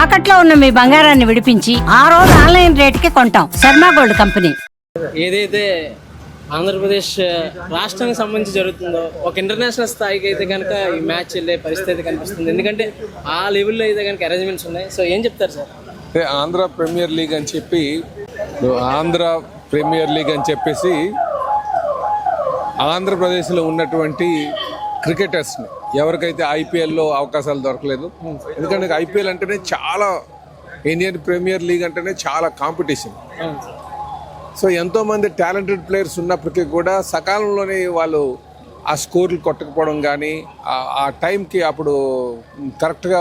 తాకట్లో ఉన్న మీ బంగారాన్ని విడిపించి ఆ రోజు ఆన్లైన్ రేటుకి కొంటాం. Sharma gold company. ఏదైతే ఆంధ్రప్రదేశ్ రాష్ట్రానికి సంబంధించి జరుగుతుందో ఒక ఇంటర్నేషనల్ స్థాయికి అయితే కనుక ఈ మ్యాచ్ వెళ్ళే పరిస్థితి కనిపిస్తుంది. ఎందుకంటే ఆ లెవెల్లో అయితే కనుక అరేంజ్మెంట్స్ ఉన్నాయి. సో ఏం చెప్తారు సార్? ఆంధ్ర ప్రీమియర్ లీగ్ అని చెప్పి ఆంధ్ర ప్రీమియర్ లీగ్ అని చెప్పేసి ఆంధ్రప్రదేశ్లో ఉన్నటువంటి క్రికెటర్స్ని ఎవరికైతే ఐపీఎల్లో అవకాశాలు దొరకలేదు, ఎందుకంటే ఐపీఎల్ అంటేనే చాలా, ఇండియన్ ప్రీమియర్ లీగ్ అంటేనే చాలా కాంపిటీషన్. సో ఎంతోమంది టాలెంటెడ్ ప్లేయర్స్ ఉన్నప్పటికీ కూడా సకాలంలోనే వాళ్ళు ఆ స్కోర్లు కొట్టకపోవడం కానీ ఆ టైంకి అప్పుడు కరెక్ట్గా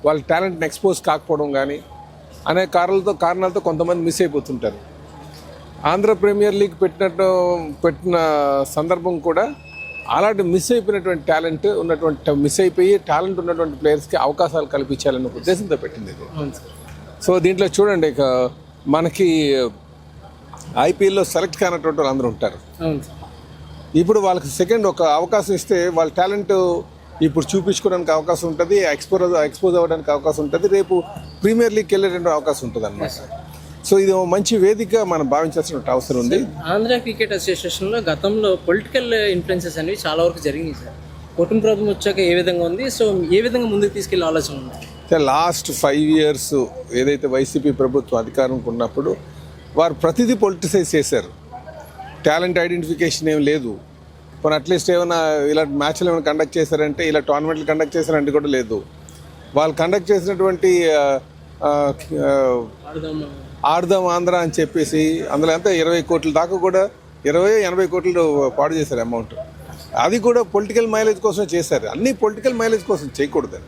వాళ్ళ టాలెంట్ని ఎక్స్పోజ్ కాకపోవడం కానీ అనే కారణాలతో కొంతమంది మిస్ అయిపోతుంటారు. ఆంధ్ర ప్రీమియర్ లీగ్ పెట్టిన సందర్భం కూడా అలాంటి మిస్ అయిపోయి టాలెంట్ ఉన్నటువంటి ప్లేయర్స్కి అవకాశాలు కల్పించాలనే ఉద్దేశంతో పెట్టింది ఇది. సో దీంట్లో చూడండి, ఇక మనకి ఐపీఎల్లో సెలెక్ట్ కానటువంటి వాళ్ళు అందరూ ఉంటారు. ఇప్పుడు వాళ్ళకి సెకండ్ ఒక అవకాశం ఇస్తే వాళ్ళ టాలెంట్ ఇప్పుడు చూపించుకోవడానికి అవకాశం ఉంటుంది, ఎక్స్పోజ్ అవ్వడానికి అవకాశం ఉంటుంది, రేపు ప్రీమియర్ లీగ్కి వెళ్ళేటువంటి అవకాశం ఉంటుంది అన్నమాట. సో ఇది మంచి వేదిక మనం భావించాల్సిన అవసరం ఉంది. ఆంధ్ర క్రికెట్ అసోసియేషన్లో గతంలో పొలిటికల్ ఇన్ఫ్లుయెన్సెస్ అనేవి చాలా వరకు జరిగినాయి సార్. కూటమి ప్రభుత్వం వచ్చాక ఏ విధంగా ఉంది? సో ఏ విధంగా ముందుకు తీసుకెళ్లే ఆలోచన ఉంది? లాస్ట్ 5 years ఏదైతే వైసీపీ ప్రభుత్వం అధికారంలో ఉన్నప్పుడు వారు ప్రతిదీ పొలిటిసైజ్ చేశారు. టాలెంట్ ఐడెంటిఫికేషన్ ఏం లేదు. పోనీ అట్లీస్ట్ ఏమైనా ఇలా మ్యాచ్లు ఏమైనా కండక్ట్ చేశారంటే, ఇలా టోర్నమెంట్లు కండక్ట్ చేశారంటే కూడా లేదు. వాళ్ళు కండక్ట్ చేసినటువంటి ఆడదాం ఆంధ్ర అని చెప్పేసి అందులో అంతా 20 కోట్ల దాకా కూడా 20-80 కోట్లు పాడు చేశారు అమౌంట్. అది కూడా పొలిటికల్ మైలేజ్ కోసం చేశారు. అన్నీ పొలిటికల్ మైలేజ్ కోసం చేయకూడదు.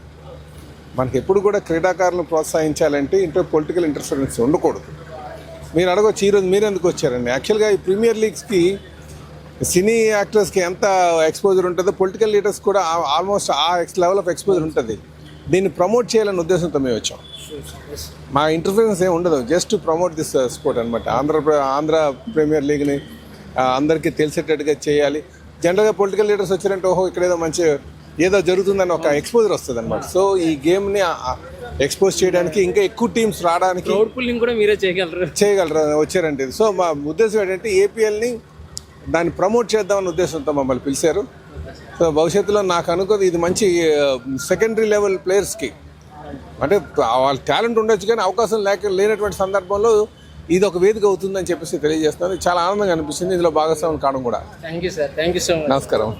మనకి ఎప్పుడు కూడా క్రీడాకారులను ప్రోత్సహించాలంటే పొలిటికల్ ఇంటర్ఫరెన్స్ ఉండకూడదు. మీరు అడగొచ్చు, ఈరోజు మీరు ఎందుకు వచ్చారండి? యాక్చువల్గా ఈ ప్రీమియర్ లీగ్స్కి సినీ యాక్టర్స్కి ఎంత ఎక్స్పోజర్ ఉంటుందో పొలిటికల్ లీడర్స్ కూడా ఆల్మోస్ట్ ఆ లెవెల్ ఆఫ్ ఎక్స్పోజర్ ఉంటుంది. దీన్ని ప్రమోట్ చేయాలనే ఉద్దేశంతో మేము వచ్చాం. మా ఇంటర్ఫరెన్స్ ఏమి ఉండదు, జస్ట్ ప్రమోట్ దిస్ స్పోర్ట్ అనమాట. ఆంధ్ర ప్రీమియర్ లీగ్ని అందరికీ తెలిసేటట్టుగా చేయాలి. జనరల్గా పొలిటికల్ లీడర్స్ వచ్చారంటే ఓహో ఇక్కడ ఏదో జరుగుతుందని ఒక ఎక్స్పోజర్ వస్తుంది అనమాట. సో ఈ గేమ్ని ఎక్స్పోజ్ చేయడానికి ఇంకా ఎక్కువ టీమ్స్ రావడానికి కూడా మీరే చేయగలరు వచ్చారంటే. సో మా ఉద్దేశం ఏంటంటే ఏపీఎల్ని దాన్ని ప్రమోట్ చేద్దామన్న ఉద్దేశంతో మమ్మల్ని పిలిచారు. సో భవిష్యత్తులో నాకు అనుకోదు ఇది మంచి సెకండరీ లెవెల్ ప్లేయర్స్కి, అంటే వాళ్ళ టాలెంట్ ఉండొచ్చు కానీ అవకాశం లేనటువంటి సందర్భంలో ఇది ఒక వేదిక అవుతుందని చెప్పేసి తెలియజేస్తున్నాను. చాలా ఆనందంగా అనిపిస్తుంది ఇందులో భాగస్వామ్యం కావడం కూడా. Thank you sir. Thank you so much. నమస్కారం.